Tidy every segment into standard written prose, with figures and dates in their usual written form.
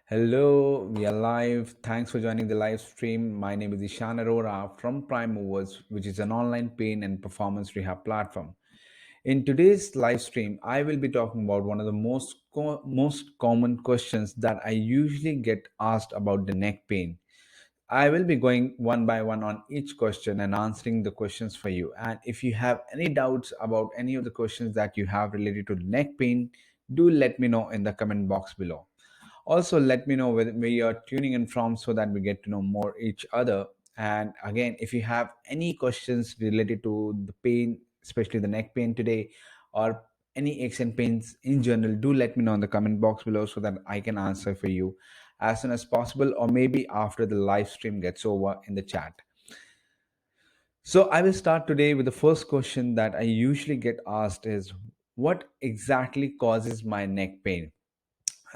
Hello, we are live. Thanks for joining the live stream. My name is Ishan Arora from PriMovers, which is an online pain and performance rehab platform. In today's live stream, I will be talking about one of the most common questions that I usually get asked about the neck pain. I will be going one by one on each question and answering the questions for you. And if you have any doubts about any of the questions that you have related to neck pain, do let me know in the comment box below. Also, let me know where you're tuning in from so that we get to know more each other. And again, if you have any questions related to the pain, especially the neck pain today, or any aches and pains in general, do let me know in the comment box below so that I can answer for you as soon as possible, or maybe after the live stream gets over in the chat. So I will start today with the first question that I usually get asked is, what exactly causes my neck pain?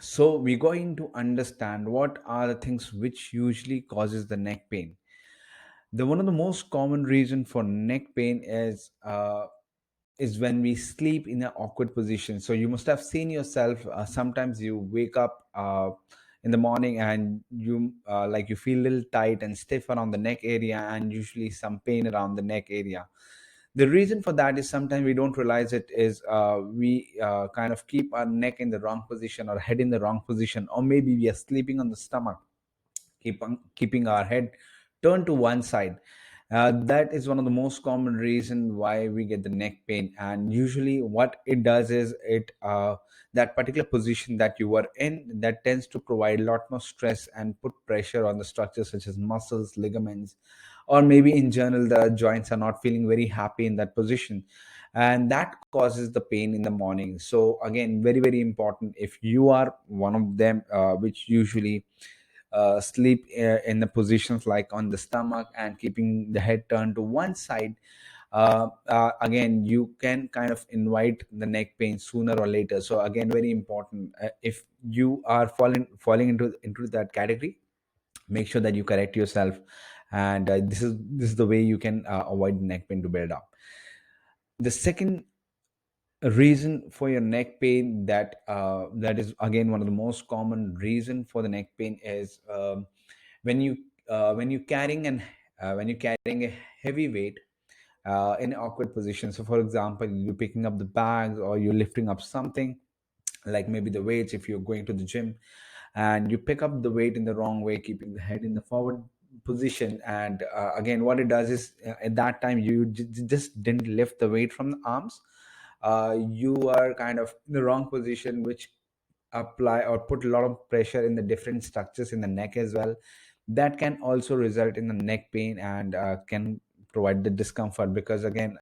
So we're going to understand what are the things which usually causes the neck pain. The one of the most common reason for neck pain is when we sleep in an awkward position. So you must have seen yourself. Sometimes you wake up in the morning and you feel a little tight and stiff around the neck area, and usually some pain around the neck area. The reason for that is sometimes we don't realize it is we kind of keep our neck in the wrong position or head in the wrong position, or maybe we are sleeping on the stomach, keeping our head turned to one side. That is one of the most common reason why we get the neck pain. And usually what it does is that particular position that you are in, that tends to provide a lot more stress and put pressure on the structures such as muscles, ligaments, or maybe in general the joints are not feeling very happy in that position, and that causes the pain in the morning. So again, very very important, if you are one of them which usually sleep in the positions like on the stomach and keeping the head turned to one side, again you can kind of invite the neck pain sooner or later. So again, very important, if you are falling into that category, make sure that you correct yourself, and this is the way you can avoid neck pain to build up. The second reason for your neck pain, that is again one of the most common reason for the neck pain, is when you when you carrying an when you're carrying a heavy weight in an awkward position. So for example, you're picking up the bags or you're lifting up something, like maybe the weights, if you're going to the gym and you pick up the weight in the wrong way, keeping the head in the forward position. And again, what it does is at that time you just didn't lift the weight from the arms. You are kind of in the wrong position, which apply or put a lot of pressure in the different structures in the neck as well. That can also result in the neck pain and can provide the discomfort, because again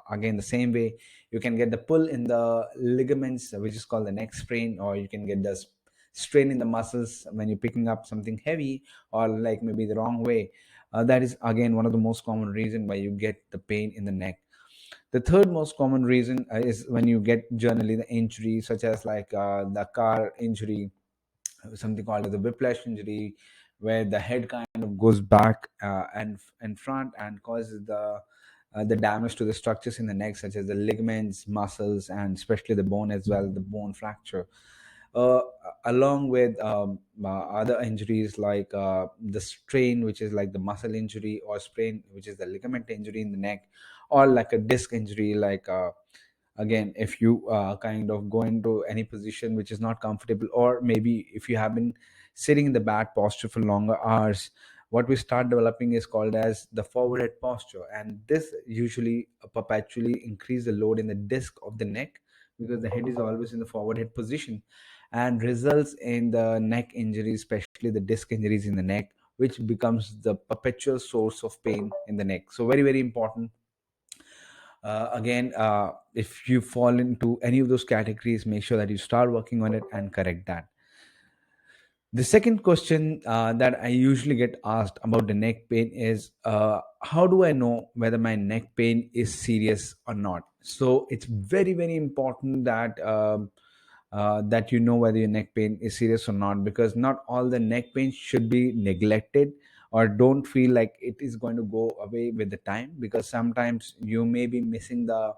the same way you can get the pull in the ligaments, which is called the neck sprain, or you can get the strain in the muscles when you're picking up something heavy, or like maybe the wrong way. That is again one of the most common reason why you get the pain in the neck. The third most common reason is when you get generally the injury, such as like the car injury, something called as the whiplash injury, where the head kind of goes back and front and causes the damage to the structures in the neck, such as the ligaments, muscles, and especially the bone as well, the bone fracture. Uh, Along with other injuries like the strain, which is like the muscle injury, or sprain, which is the ligament injury in the neck, or like a disc injury, like again, if you kind of go into any position which is not comfortable, or maybe if you have been sitting in the bad posture for longer hours, what we start developing is called as the forward head posture, and this usually perpetually increase the load in the disc of the neck, because the head is always in the forward head position, and results in the neck injuries, especially the disc injuries in the neck, which becomes the perpetual source of pain in the neck. So very very important. Again, if you fall into any of those categories, make sure that you start working on it and correct that. The second question that I usually get asked about the neck pain is, how do I know whether my neck pain is serious or not? So it's very very important that that you know whether your neck pain is serious or not, because not all the neck pain should be neglected, or don't feel like it is going to go away with the time, because sometimes you may be missing the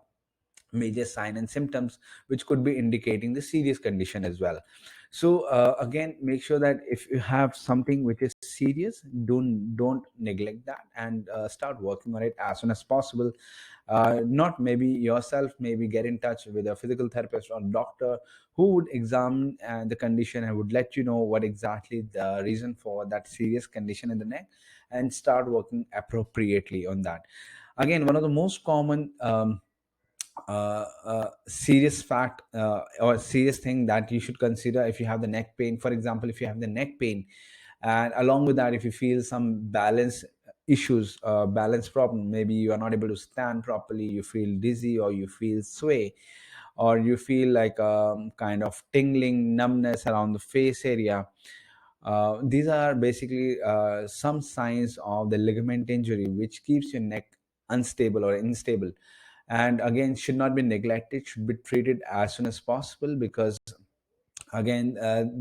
major sign and symptoms which could be indicating the serious condition as well. So again, make sure that if you have something which is serious, don't neglect that, and start working on it as soon as possible. Not maybe yourself, maybe get in touch with a physical therapist or doctor who would examine the condition and would let you know what exactly the reason for that serious condition in the neck, and start working appropriately on that. Again, one of the most common serious fact or serious thing that you should consider if you have the neck pain. For example, if you have the neck pain, and along with that, if you feel some balance issues, balance problem, maybe you are not able to stand properly, you feel dizzy, or you feel sway, or you feel like kind of tingling numbness around the face area. These are basically some signs of the ligament injury which keeps your neck unstable or instable, and again should not be neglected, should be treated as soon as possible, because again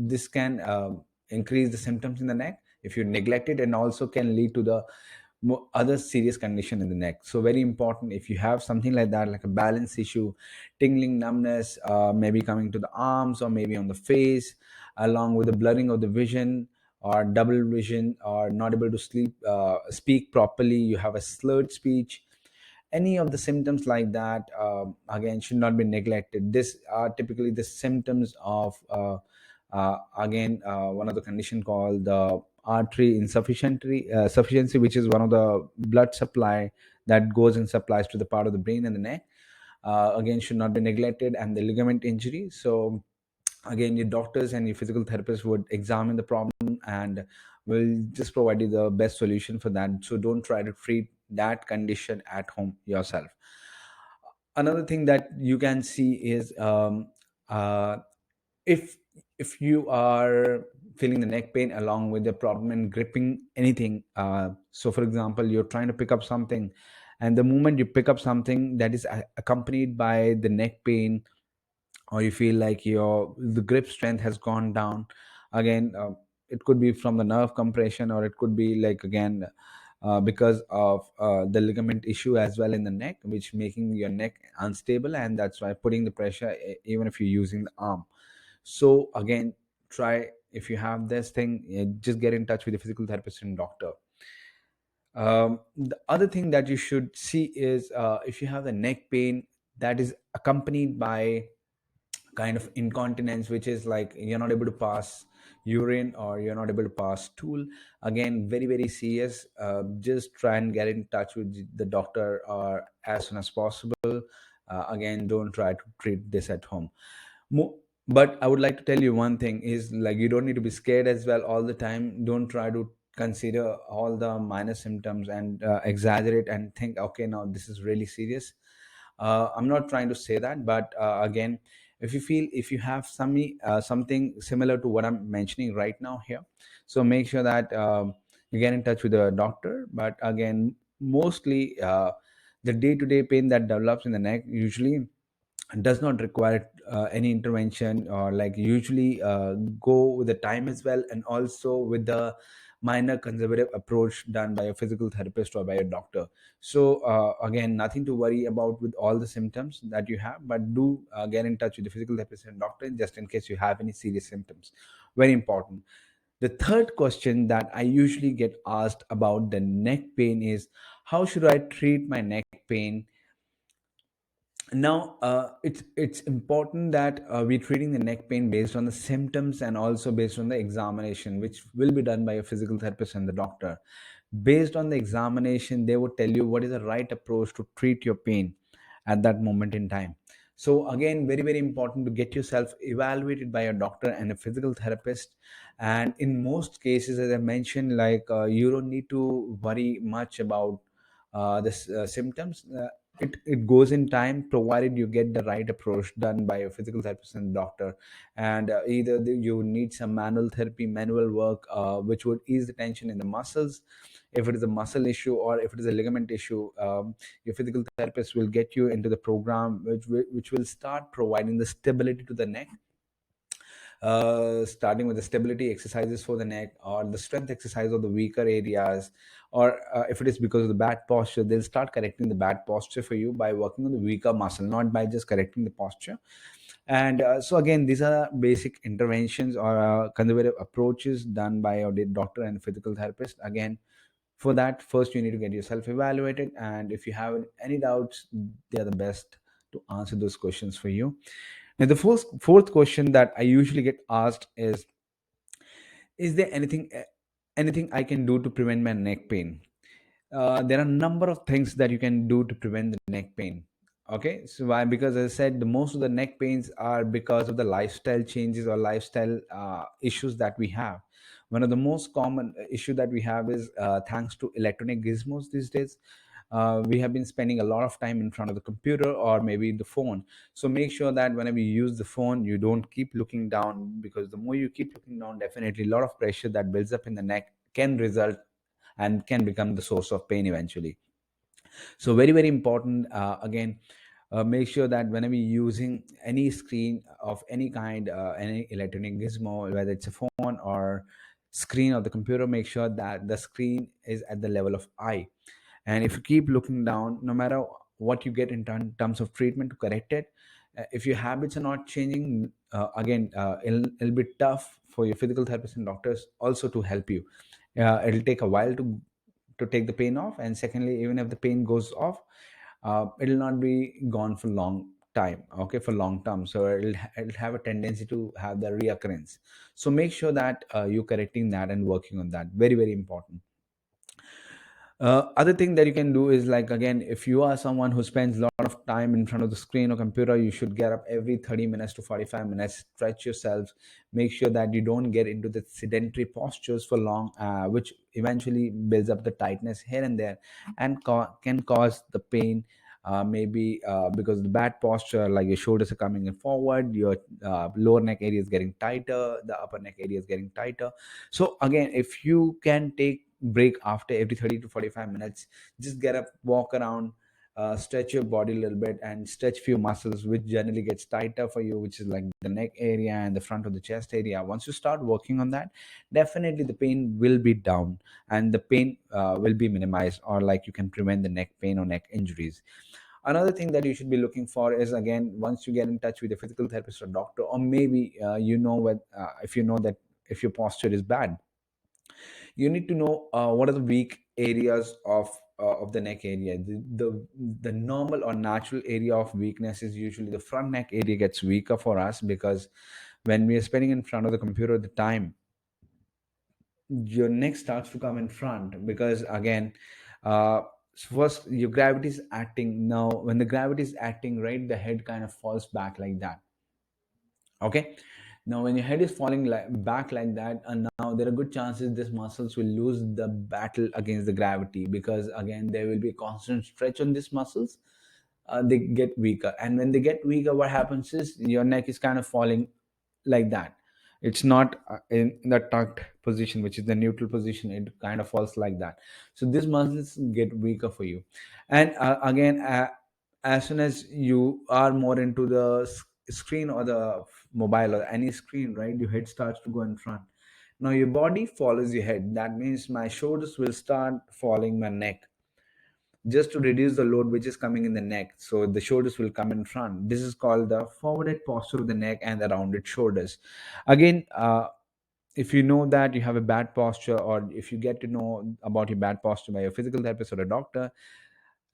this can increase the symptoms in the neck if you neglect it, and also can lead to the other serious condition in the neck. So very important, if you have something like that, like a balance issue, tingling numbness, maybe coming to the arms or maybe on the face, along with the blurring of the vision or double vision, or not able to speak properly, you have a slurred speech, any of the symptoms like that, again should not be neglected. This are typically the symptoms of again one of the condition called the artery sufficiency, which is one of the blood supply that goes and supplies to the part of the brain and the neck. Again, should not be neglected, and the ligament injury. So again, your doctors and your physical therapists would examine the problem and will just provide you the best solution for that. So don't try to treat that condition at home yourself. Another thing that you can see is uh, if if you are feeling the neck pain along with the problem in gripping anything, so for example, you're trying to pick up something, and the moment you pick up something that is accompanied by the neck pain, or you feel like your the grip strength has gone down, again it could be from the nerve compression, or it could be like again because of the ligament issue as well in the neck, which making your neck unstable, and that's why putting the pressure even if you're using the arm. So again, try, if you have this thing, just get in touch with a physical therapist and doctor. The other thing that you should see is if you have the neck pain that is accompanied by kind of incontinence, which is like you're not able to pass urine or you're not able to pass stool, again very very serious. Just try and get in touch with the doctor or as soon as possible. Again, don't try to treat this at home. But I would like to tell you one thing is, like, you don't need to be scared as well all the time. Don't try to consider all the minor symptoms and exaggerate and think, okay, now this is really serious. I'm not trying to say that, but again, if you have something similar to what I'm mentioning right now here, so make sure that you get in touch with a doctor. But again, mostly the day-to-day pain that develops in the neck usually does not require any intervention, or like usually go with the time as well, and also with the minor conservative approach done by a physical therapist or by a doctor. So again, nothing to worry about with all the symptoms that you have, but do get in touch with the physical therapist and doctor just in case you have any serious symptoms. Very important. The third question that I usually get asked about the neck pain is, how should I treat my neck pain? Now, it's important that we're treating the neck pain based on the symptoms and also based on the examination, which will be done by a physical therapist and the doctor. Based on the examination, they would tell you what is the right approach to treat your pain at that moment in time. So again, very very important to get yourself evaluated by a doctor and a physical therapist. And in most cases, as I mentioned, like you don't need to worry much about the symptoms. It goes in time, provided you get the right approach done by a physical therapist and doctor. And either you need some manual work, which would ease the tension in the muscles if it is a muscle issue, or if it is a ligament issue. Your physical therapist will get you into the program which will start providing the stability to the neck, starting with the stability exercises for the neck, or the strength exercise of the weaker areas, or if it is because of the bad posture, they'll start correcting the bad posture for you by working on the weaker muscle, not by just correcting the posture. And so again, these are basic interventions or conservative approaches done by a doctor and physical therapist. Again, for that, first you need to get yourself evaluated, and if you have any doubts, they are the best to answer those questions for you. Now, the fourth question that I usually get asked is there anything I can do to prevent my neck pain? There are a number of things that you can do to prevent the neck pain. Okay, so why? Because as I said, the most of the neck pains are because of the lifestyle changes or lifestyle issues that we have. One of the most common issue that we have is thanks to electronic gizmos these days. We have been spending a lot of time in front of the computer or maybe the phone. So make sure that whenever you use the phone, you don't keep looking down, because the more you keep looking down, definitely a lot of pressure that builds up in the neck can result and can become the source of pain eventually. So very, very important. Again, make sure that whenever you're using any screen of any kind, any electronic gizmo, whether it's a phone or screen of the computer, make sure that the screen is at the level of eye. And if you keep looking down, no matter what you get in terms of treatment to correct it, if your habits are not changing, again, it'll be tough for your physical therapists and doctors also to help you. It'll take a while to take the pain off, and secondly, even if the pain goes off, it'll not be gone for long time, okay, for long term. So it'll have a tendency to have the reoccurrence. So make sure that you're correcting that and working on that. Very, very important. Other thing that you can do is, like, again, if you are someone who spends a lot of time in front of the screen or computer, you should get up every 30 minutes to 45 minutes, stretch yourself. Make sure that you don't get into the sedentary postures for long, which eventually builds up the tightness here and there and can cause the pain. Maybe because the bad posture, like your shoulders are coming in forward, your lower neck area is getting tighter, the upper neck area is getting tighter. So again, if you can take break after every 30 to 45 minutes, just get up, walk around, stretch your body a little bit and stretch few muscles, which generally gets tighter for you, which is like the neck area and the front of the chest area. Once you start working on that, definitely the pain will be down and the pain will be minimized, or like you can prevent the neck pain or neck injuries. Another thing that you should be looking for is, again, once you get in touch with a physical therapist or doctor, or maybe if you know that if your posture is bad, you need to know what are the weak areas of the neck area. The normal or natural area of weakness is usually the front neck area gets weaker for us, because when we are spending in front of the computer at the time, your neck starts to come in front, because again, uh, first your gravity is acting. Now when the gravity is acting, right, the head kind of falls back like that. Okay, now when your head is falling back like that, and now there are good chances these muscles will lose the battle against the gravity, because again there will be a constant stretch on these muscles. They get weaker, and when they get weaker, what happens is your neck is kind of falling like that. It's not in the tucked position, which is the neutral position. It kind of falls like that. So these muscles get weaker for you. And again, as soon as you are more into the screen or the mobile or any screen, right, your head starts to go in front. Now your body follows your head. That means my shoulders will start following my neck, just to reduce the load which is coming in the neck. So the shoulders will come in front. This is called the forwarded posture of the neck and the rounded shoulders. Again, if you know that you have a bad posture, or if you get to know about your bad posture by a physical therapist or a doctor,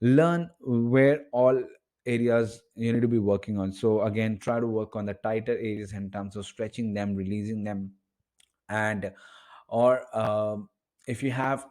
learn where all areas you need to be working on. So again, try to work on the tighter areas in terms of stretching them, releasing them. And or if you have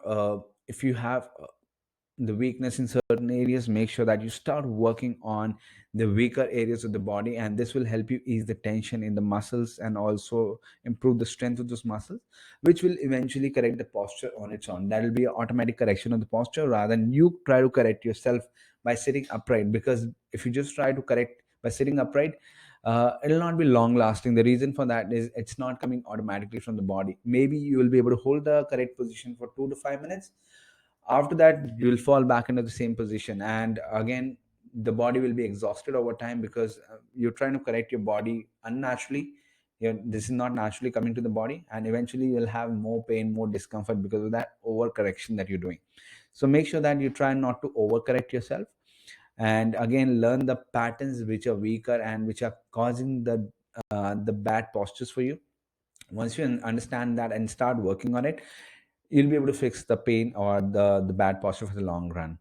the weakness in certain areas, make sure that you start working on the weaker areas of the body, and this will help you ease the tension in the muscles and also improve the strength of those muscles, which will eventually correct the posture on its own. That will be an automatic correction of the posture, rather than you try to correct yourself by sitting upright. Because if you just try to correct by sitting upright, it'll not be long lasting. The reason for that is it's not coming automatically from the body. Maybe you will be able to hold the correct position for 2 to 5 minutes. After that, you will fall back into the same position, and again the body will be exhausted over time, because you're trying to correct your body unnaturally. This is not naturally coming to the body, and eventually you'll have more pain, more discomfort because of that overcorrection that you're doing. So make sure that you try not to overcorrect yourself. and again learn the patterns which are weaker and which are causing the bad postures for you. Once you understand that and start working on it, you'll be able to fix the pain or the bad posture for the long run.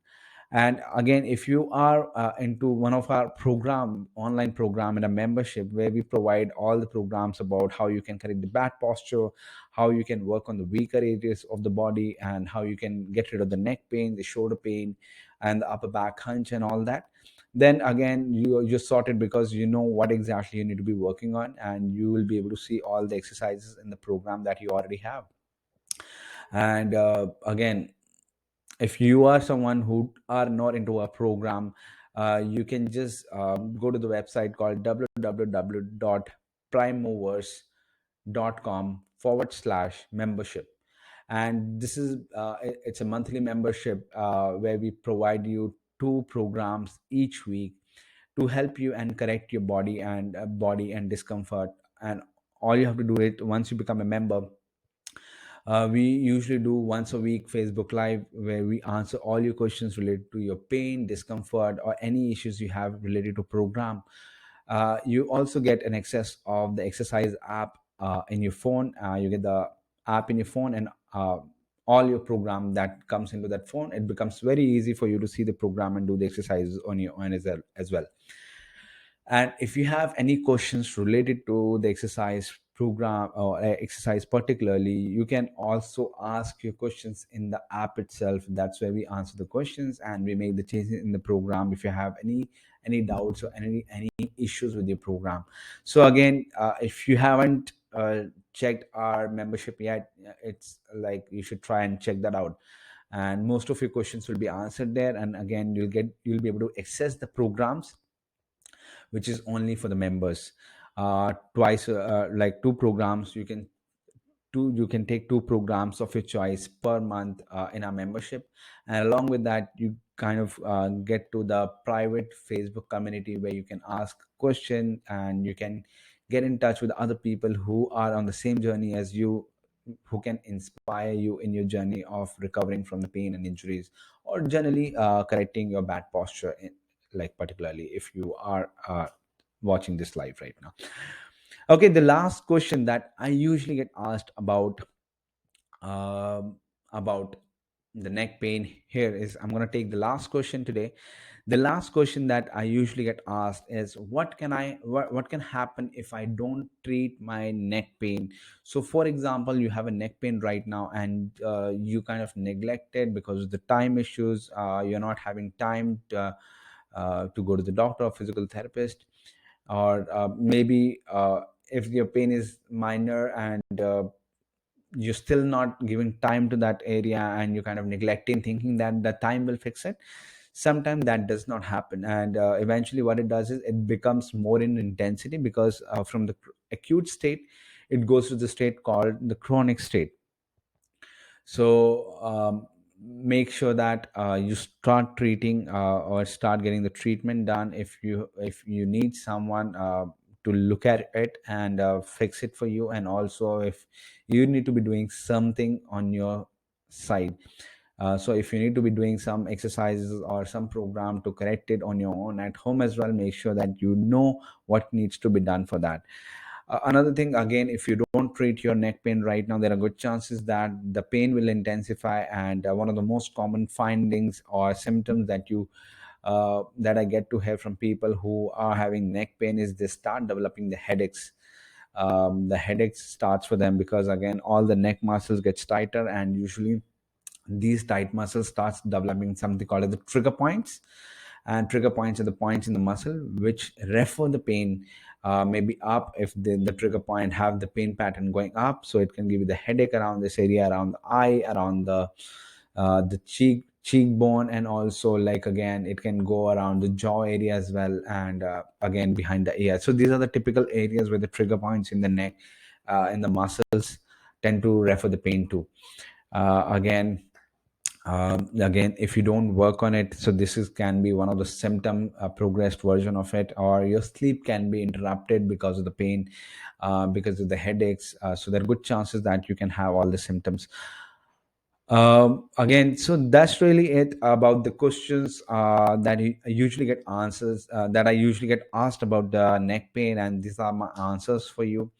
And again, if you are into one of our program online program and a membership where we provide all the programs about how you can correct the bad posture, how you can work on the weaker areas of the body, and how you can get rid of the neck pain, the shoulder pain, and the upper back hunch and all that, then again you're sorted, because you know what exactly you need to be working on, and you will be able to see all the exercises in the program that you already have. And again, if you are someone who are not into a program, you can just go to the website called www.primovers.com/membership. And this is it's a monthly membership where we provide you 2 programs each week to help you and correct your body and discomfort. And all you have to do it once you become a member. We usually do once a week Facebook Live where we answer all your questions related to your pain, discomfort, or any issues you have related to program. You also get an access of the exercise app in your phone. You get the app in your phone, and all your program that comes into that phone. It becomes very easy for you to see the program and do the exercises on your own as well. And if you have any questions related to the exercise program or exercise particularly, you can also ask your questions in the app itself. That's where we answer the questions and we make the changes in the program if you have any doubts or any issues with your program. So again, if you haven't checked our membership yet, it's like you should try and check that out, and most of your questions will be answered there. And again, you'll be able to access the programs which is only for the members. Twice, like 2 programs, you can take 2 programs of your choice per month in our membership. And along with that, you kind of get to the private Facebook community where you can ask question and you can get in touch with other people who are on the same journey as you, who can inspire you in your journey of recovering from the pain and injuries, or generally correcting your bad posture like particularly if you are watching this live right now. Okay, the last question that I usually get asked um, about the neck pain here is, I'm going to take the last question today. The last question that I usually get asked is, what can happen if I don't treat my neck pain? So for example, you have a neck pain right now, and you kind of neglect it because of the time issues. You're not having time to go to the doctor or physical therapist, or maybe if your pain is minor and you're still not giving time to that area, and you're kind of neglecting, thinking that the time will fix it. Sometimes that does not happen, and eventually what it does is it becomes more in intensity, because from the acute state it goes to the state called the chronic state. So make sure that you start treating or start getting the treatment done if you need someone to look at it and fix it for you. And also if you need to be doing something on your side, so if you need to be doing some exercises or some program to correct it on your own at home as well, make sure that you know what needs to be done for that. Another thing, again, if you don't treat your neck pain right now, there are good chances that the pain will intensify. And one of the most common findings or symptoms that I get to hear from people who are having neck pain is they start developing the headaches. The headaches starts for them because again, all the neck muscles gets tighter, and usually these tight muscles starts developing something called as the trigger points. And trigger points are the points in the muscle which refer the pain maybe up. If the trigger point have the pain pattern going up, so it can give you the headache around this area, around the eye, around the cheekbone, and also like again it can go around the jaw area as well, and again behind the ear. So these are the typical areas where the trigger points in the neck, in the muscles, tend to refer the pain to. Again, if you don't work on it, so this is can be one of the symptom progressed version of it, or your sleep can be interrupted because of the pain, because of the headaches. So there are good chances that you can have all the symptoms. Again, so that's really it about the questions that I usually get answers that I usually get asked about the neck pain, and these are my answers for you.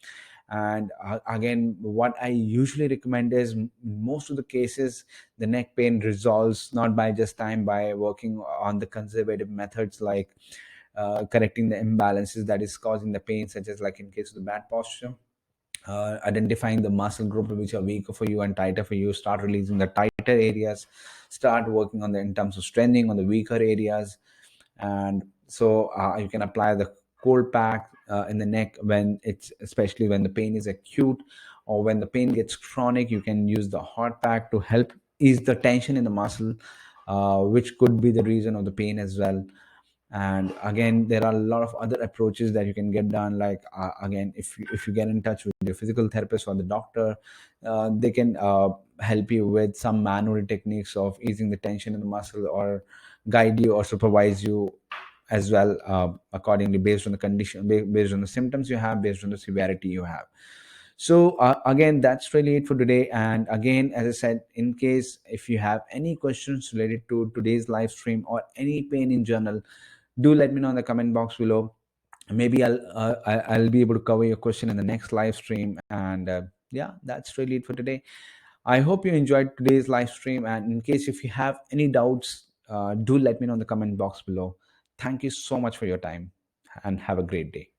And again, what I usually recommend is most of the cases the neck pain resolves not by just time, by working on the conservative methods like correcting the imbalances that is causing the pain, such as like in case of the bad posture, identifying the muscle group which are weaker for you and tighter for you, start releasing the tighter areas, start working on the in terms of strengthening on the weaker areas. And so you can apply the cold pack in the neck when it's, especially when the pain is acute, or when the pain gets chronic, you can use the hot pack to help ease the tension in the muscle, which could be the reason of the pain as well. And again, there are a lot of other approaches that you can get done, like again, if you get in touch with your physical therapist or the doctor, they can help you with some manual techniques of easing the tension in the muscle, or guide you or supervise you as well, accordingly, based on the condition, based on the symptoms you have, based on the severity you have. So again, that's really it for today. And again, as I said, in case if you have any questions related to today's live stream or any pain in general, do let me know in the comment box below. Maybe I'll be able to cover your question in the next live stream. And yeah, that's really it for today. I hope you enjoyed today's live stream, and in case if you have any doubts, do let me know in the comment box below. Thank you so much for your time, and have a great day.